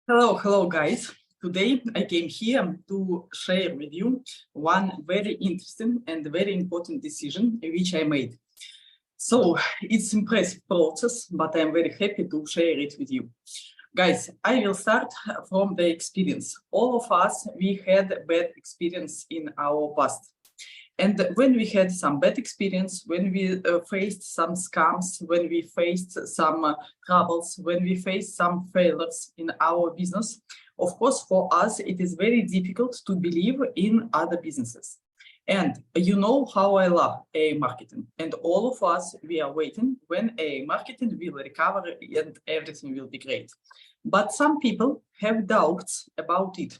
Hello guys. Today I came here to share with you one very interesting and very important decision which I made. So it's impressive process, but I'm very happy to share it with you. Guys, I will start from the experience. All of us, we had bad experience in our past. And when we had some bad experience, when we faced some scams, when we faced some troubles, when we faced some failures in our business, of course, for us, it is very difficult to believe in other businesses. And you know how I love AI marketing. And all of us, we are waiting when AI marketing will recover and everything will be great. But some people have doubts about it.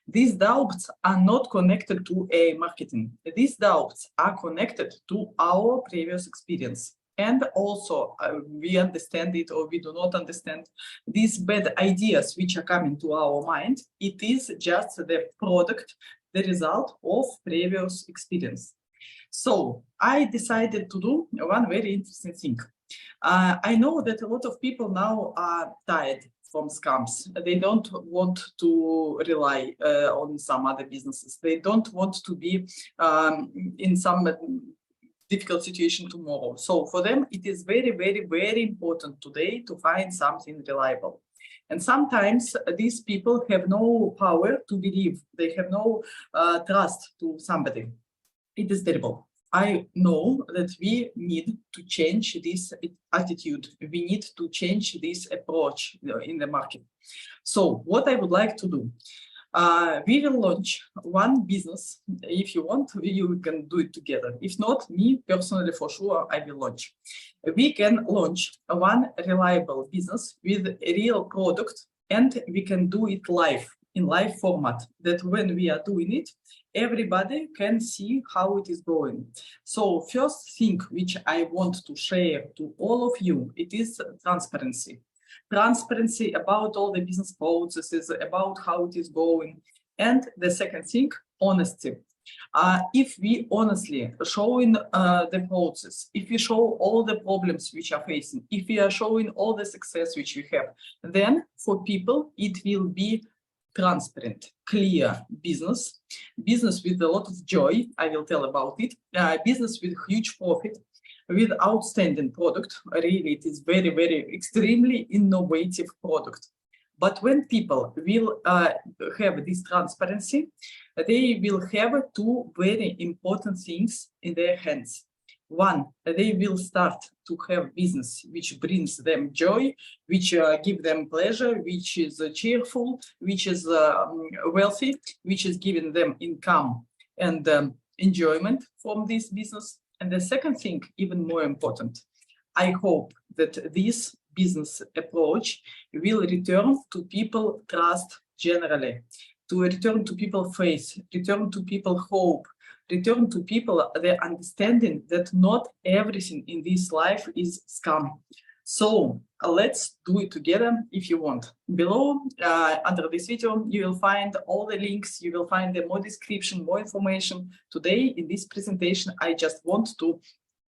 These doubts are not connected to AI marketing. These doubts are connected to our previous experience. And also, we understand it or we do not understand these bad ideas which are coming to our mind. It is just the product, the result of previous experience. So I decided to do one very interesting thing. I know that a lot of people now are tired from scams. They don't want to rely on some other businesses. They don't want to be in some difficult situation tomorrow. So for them, it is very, very, very important today to find something reliable. And sometimes these people have no power to believe. They have no trust to somebody. It is terrible. I know that we need to change this attitude. We need to change this approach in the market. So what I would like to do, we will launch one business. If you want, you can do it together. If not, me personally, for sure, I will launch. We can launch one reliable business with a real product, and we can do it live, in live format, that when we are doing it, everybody can see how it is going. So first thing which I want to share to all of you, it is transparency. Transparency about all the business processes, about how it is going. And the second thing, honesty. If we honestly showing the process, if we show all the problems which are facing, if we are showing all the success which we have, then for people it will be transparent, clear business with a lot of joy. I will tell about it. Business with huge profit, with outstanding product. Really, it is very, very extremely innovative product. But when people will have this transparency, they will have two very important things in their hands. One, they will start to have business which brings them joy, which give them pleasure, which is cheerful, which is wealthy, which is giving them income and enjoyment from this business. And the second thing, even more important, I hope that this business approach will return to people trust generally, to return to people faith, return to people hope, return to people the understanding that not everything in this life is scam. So let's do it together if you want. Below, under this video, you will find all the links, you will find the more description, more information. Today in this presentation, I just want to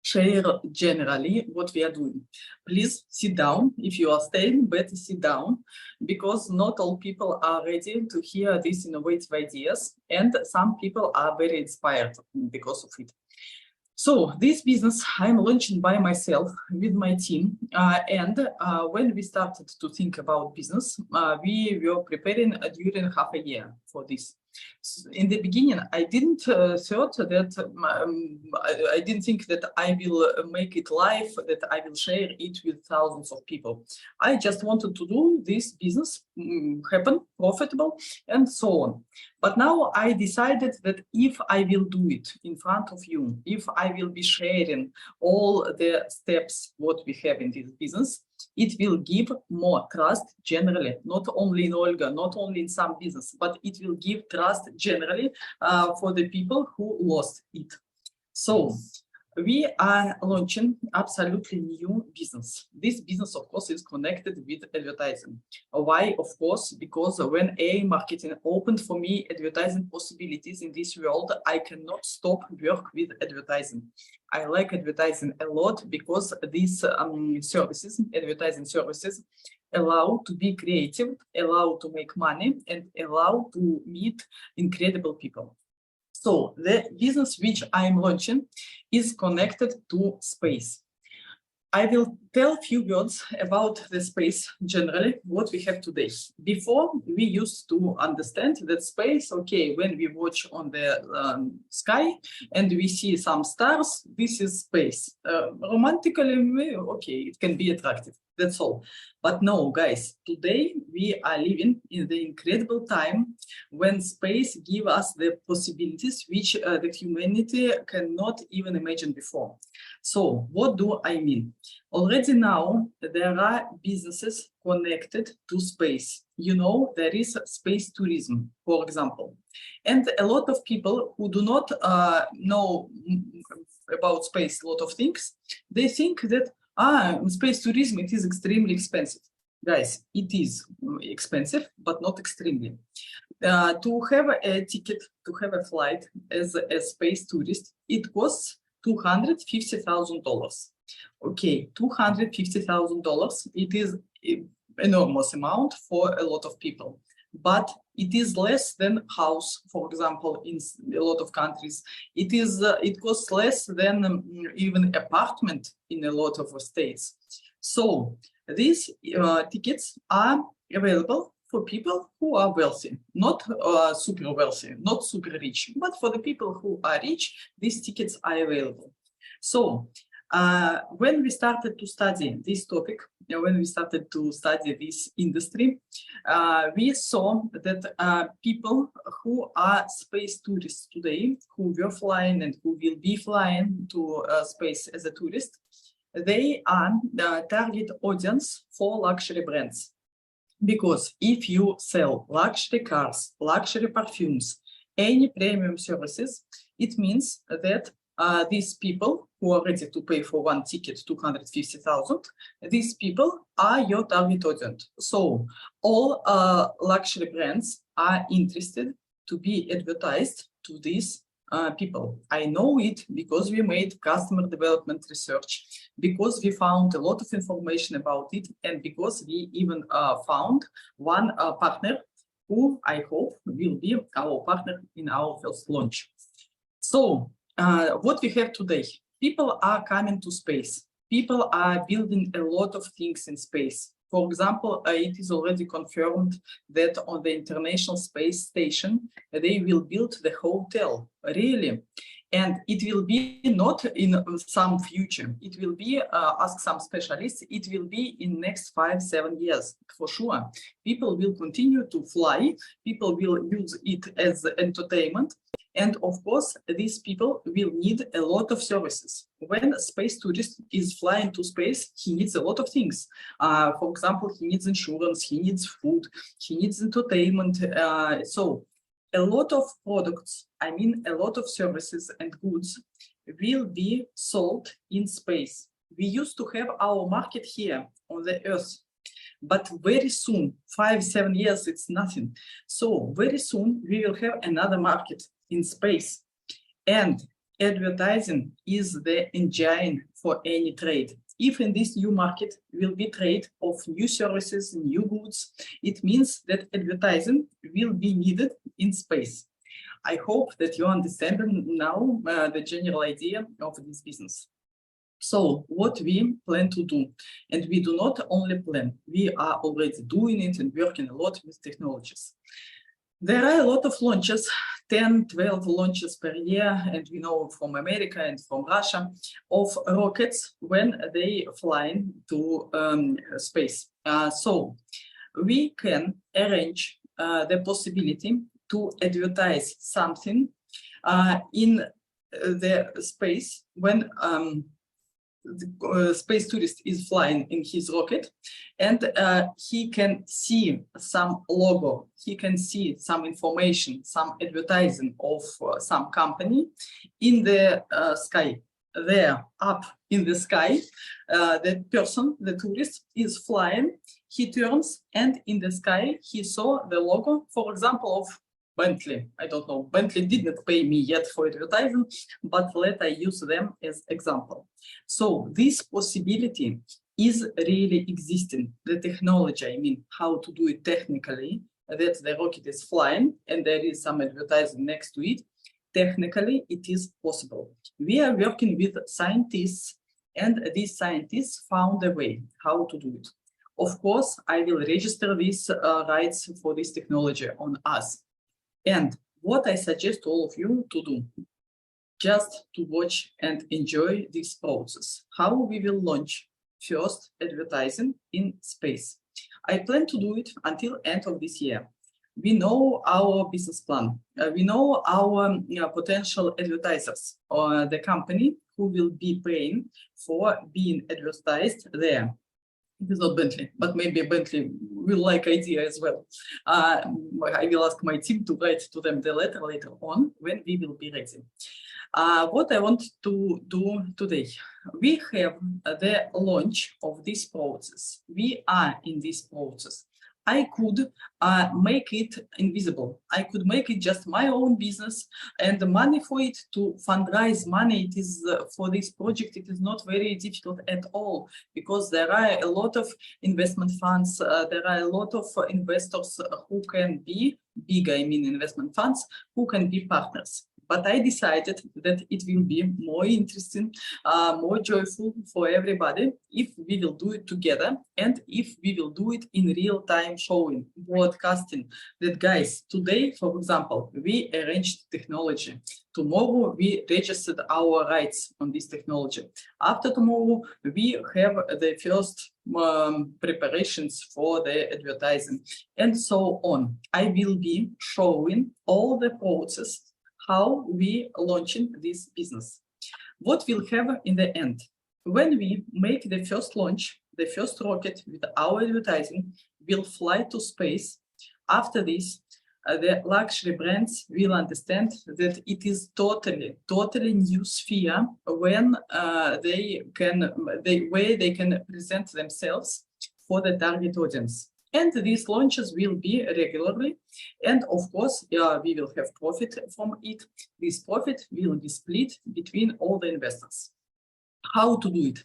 share generally what we are doing. Please sit down. If you are staying, better sit down, because not all people are ready to hear these innovative ideas, and some people are very inspired because of it. So this business I'm launching by myself with my team, and when we started to think about business, we were preparing during half a year for this. In the beginning, I didn't think that I will make it live, that I will share it with thousands of people. I just wanted to do this business happen, profitable, and so on. But now I decided that if I will do it in front of you, if I will be sharing all the steps what we have in this business, it will give more trust generally, not only in Olga, not only in some business, but it will give trust generally for the people who lost it. So We are launching absolutely new business. This business, of course, is connected with advertising. Why? Of course, because when AI marketing opened for me advertising possibilities in this world, I cannot stop work with advertising. I like advertising a lot because these services, advertising services, allow to be creative, allow to make money, and allow to meet incredible people. So the business which I'm launching is connected to space. I will tell a few words about the space generally, what we have today. Before, we used to understand that space, okay, when we watch on the sky and we see some stars, this is space. Romantically, okay, it can be attractive, that's all. But no, guys, today we are living in the incredible time when space gives us the possibilities which the humanity cannot even imagine before. So what do I mean? Already now, there are businesses connected to space. You know, there is space tourism, for example. And a lot of people who do not know about space, a lot of things, they think that space tourism, it is extremely expensive. Guys, it is expensive, but not extremely. To have a ticket, to have a flight as a space tourist, it costs $250,000. Okay, $250,000, it is an enormous amount for a lot of people. But it is less than house, for example, in a lot of countries. It costs less than even apartment in a lot of states. So these tickets are available for people who are wealthy, not super wealthy, not super rich, but for the people who are rich, these tickets are available. So when we started to study this topic, when we started to study this industry, we saw that people who are space tourists today, who were flying and who will be flying to space as a tourist, they are the target audience for luxury brands. Because if you sell luxury cars, luxury perfumes, any premium services, it means that these people who are ready to pay for one ticket, 250,000, these people are your target audience. So all luxury brands are interested to be advertised to these people. I know it because we made customer development research, because we found a lot of information about it, and because we even found one partner who I hope will be our partner in our first launch. So what we have today, people are coming to space. People are building a lot of things in space. For example, it is already confirmed that on the International Space Station, they will build the hotel, really. And it will be not in some future. It will be, ask some specialists, it will be in next 5-7 years, for sure. People will continue to fly. People will use it as entertainment. And of course, these people will need a lot of services. When a space tourist is flying to space, he needs a lot of things. For example, he needs insurance, he needs food, he needs entertainment. So a lot of products, I mean, a lot of services and goods will be sold in space. We used to have our market here on the Earth. But very soon, 5-7 years, it's nothing. So very soon we will have another market in space. And advertising is the engine for any trade. If in this new market will be trade of new services, new goods, it means that advertising will be needed in space. I hope that you understand now the general idea of this business. So what we plan to do, and we do not only plan, we are already doing it and working a lot with technologies. There are a lot of launches, 10-12 launches per year, and we know from America and from Russia, of rockets when they fly to space. So we can arrange the possibility to advertise something in the space when the space tourist is flying in his rocket, and he can see some logo, he can see some information, some advertising of some company in the sky. there up in the sky. The person, the tourist, is flying. He turns, and in the sky he saw the logo, for example, of Bentley. I don't know, Bentley didn't pay me yet for advertising, but let I use them as example. So this possibility is really existing. The technology, I mean, how to do it technically, that the rocket is flying and there is some advertising next to it. Technically, it is possible. We are working with scientists, and these scientists found a way how to do it. Of course, I will register these rights for this technology on us. And what I suggest to all of you to do, just to watch and enjoy this process, how we will launch first advertising in space. I plan to do it until end of this year. We know our business plan. We know our potential advertisers or the company who will be paying for being advertised there. It is not Bentley, but maybe Bentley will like idea as well. I will ask my team to write to them the letter later on when we will be ready. What I want to do today, we have the launch of this process. We are in this process. I could make it invisible. I could make it just my own business, and the money for it, to fundraise money, it is for this project, it is not very difficult at all, because there are a lot of investment funds, there are a lot of investors who can be big, I mean investment funds, who can be partners. But I decided that it will be more interesting, more joyful for everybody if we will do it together, and if we will do it in real time, showing, broadcasting that, guys, today, for example, we arranged technology. Tomorrow, we registered our rights on this technology. After tomorrow, we have the first preparations for the advertising, and so on. I will be showing all the process how we launching this business. What we'll have in the end, when we make the first launch, the first rocket with our advertising will fly to space. After this, the luxury brands will understand that it is totally new sphere when they can present themselves for the target audience. And these launches will be regularly, and of course, we will have profit from it. This profit will be split between all the investors. How to do it?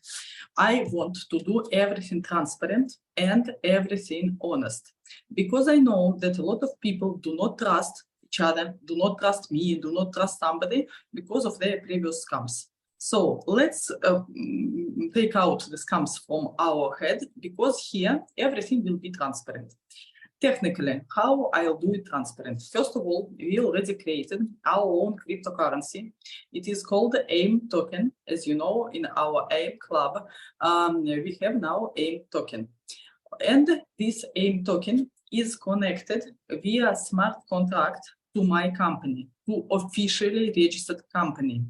I want to do everything transparent and everything honest, because I know that a lot of people do not trust each other, do not trust me, do not trust somebody because of their previous scams. So let's take out the scams from our head, because here everything will be transparent. Technically, how I'll do it transparent? First of all, we already created our own cryptocurrency. It is called the AIM token. As you know, in our AIM club, we have now AIM token. And this AIM token is connected via smart contract to my company, to officially registered company.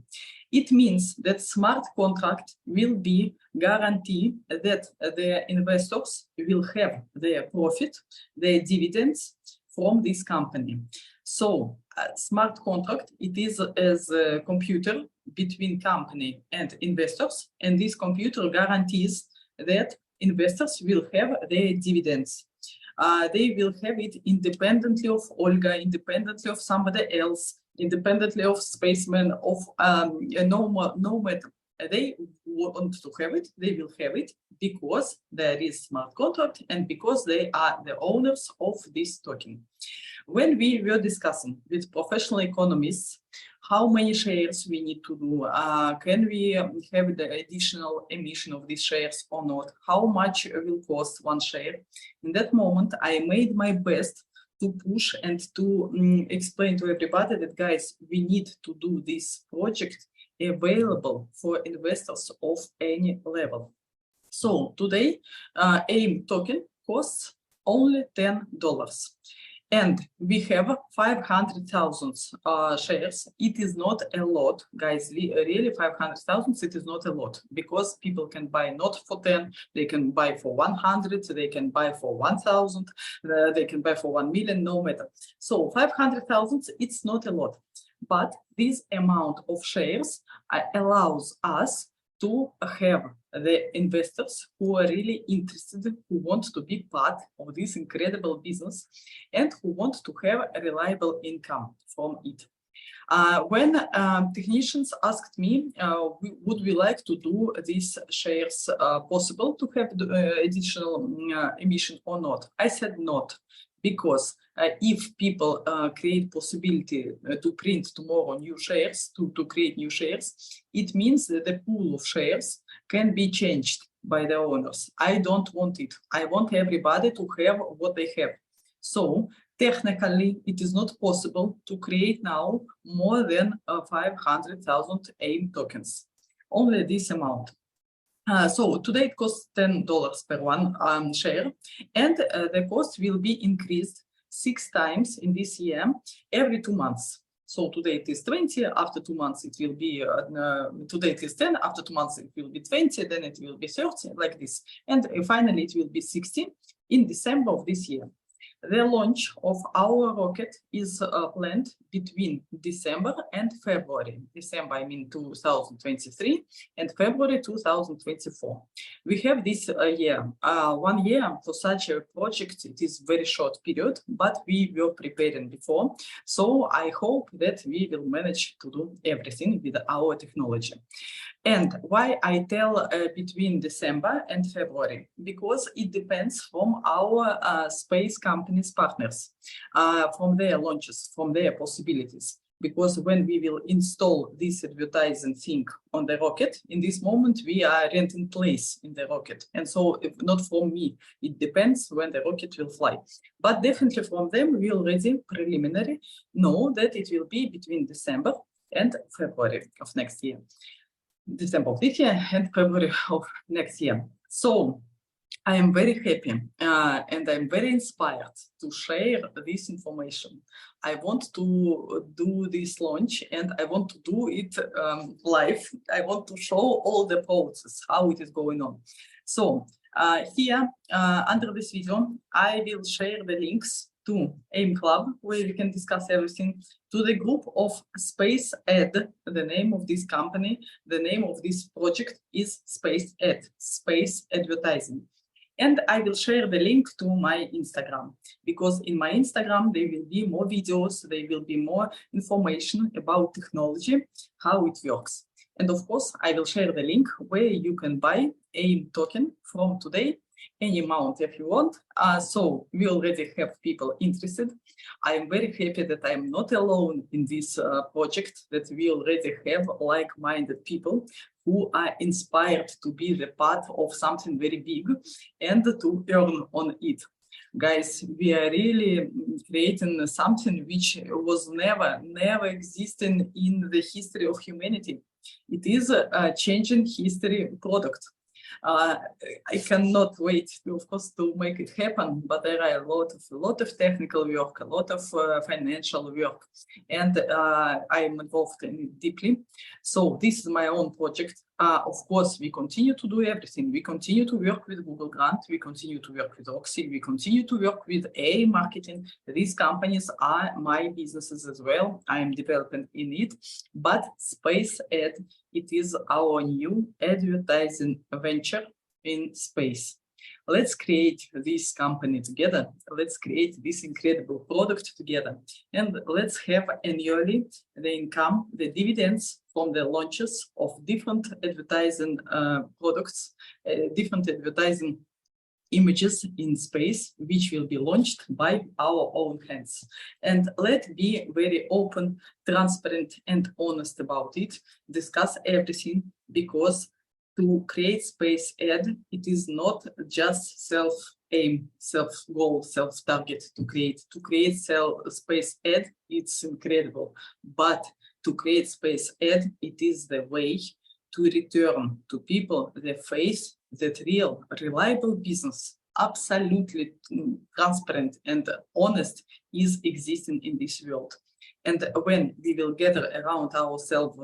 It means that smart contract will be guarantee that the investors will have their profit, their dividends from this company. So smart contract, it is as a computer between company and investors, and this computer guarantees that investors will have their dividends. They will have it independently of Olga, independently of somebody else, independently of spaceman, of no matter. They want to have it, they will have it, because there is smart contract and because they are the owners of this token. When we were discussing with professional economists how many shares we need to do, can we have the additional emission of these shares or not, how much will cost one share, in that moment I made my best to push and to explain to everybody that, guys, we need to do this project available for investors of any level. So today, AIM token costs only $10. And we have 500,000 shares. It is not a lot, guys. Really, 500,000, it is not a lot, because people can buy not for 10, they can buy for 100, they can buy for 1,000, they can buy for 1 million, no matter. So 500,000, it's not a lot. But this amount of shares allows us to have the investors who are really interested, who want to be part of this incredible business and who want to have a reliable income from it. When technicians asked me, would we like to do these shares possible to have additional emission or not? I said not, because if people create possibility to print tomorrow new shares, to create new shares, it means that the pool of shares can be changed by the owners. I don't want it. I want everybody to have what they have. So technically, it is not possible to create now more than 500,000 AIM tokens, only this amount. So today it costs $10 per one share, and the cost will be increased 6 times in this year, every 2 months. So today it is 20, after 2 months it will be, today it is 10, after 2 months it will be 20, then it will be 30, like this. And finally it will be 60 in December of this year. The launch of our rocket is planned between December and February. December, I mean 2023, and February 2024. We have this year. 1 year for such a project, it is very short period, but we were preparing before. So I hope that we will manage to do everything with our technology. And why I tell between December and February? Because it depends from our space companies partners, from their launches, from their possibilities. Because when we will install this advertising thing on the rocket, in this moment we are renting place in the rocket. And so if not from me, it depends when the rocket will fly. But definitely from them, we already preliminary know that it will be between December and February of next year. December of this year and February of next year. So I am very happy and I'm very inspired to share this information. I want to do this launch and I want to do it live. I want to show all the process, how it is going on. So here under this video, I will share the links to AIM Club, where we can discuss everything, to the group of Space Ad, the name of this company, the name of this project is Space Ad, Space Advertising. And I will share the link to my Instagram, because in my Instagram, there will be more videos, there will be more information about technology, how it works. And of course, I will share the link where you can buy AIM token from today, any amount if you want. So we already have people interested. I am very happy that I am not alone in this project, that we already have like-minded people who are inspired to be the part of something very big and to earn on it. Guys, we are really creating something which was never existing in the history of humanity. It is a changing history product. I cannot wait, of course, to make it happen, but there are a lot of technical work, a lot of financial work, and I am involved in it deeply. So this is my own project. Of course, we continue to do everything. We continue to work with Google Grant. We continue to work with Oxy. We continue to work with AI marketing. These companies are my businesses as well. I am developing in it. But Space Ad, it is our new advertising venture in space. Let's create this company together. Let's create this incredible product together. And let's have annually the income, the dividends from the launches of different advertising products, different advertising images in space, which will be launched by our own hands. And let's be very open, transparent, and honest about it. Discuss everything, because to create Space Ad, it is not just self-aim, self-goal, self-target to create. To create Space Ad, it's incredible. But to create Space Ad, it is the way to return to people the faith that real, reliable business, absolutely transparent and honest, is existing in this world. And when we will gather around ourselves,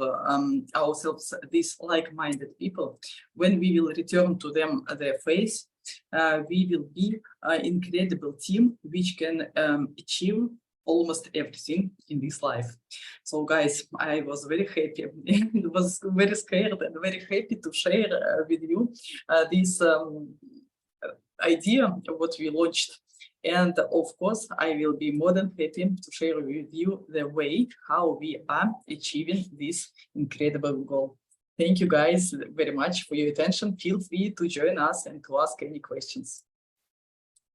these like-minded people, when we will return to them their faith, we will be an incredible team which can achieve almost everything in this life. So guys, I was very happy and was very scared and very happy to share with you this idea of what we launched. And of course, I will be more than happy to share with you the way how we are achieving this incredible goal. Thank you guys very much for your attention. Feel free to join us and to ask any questions.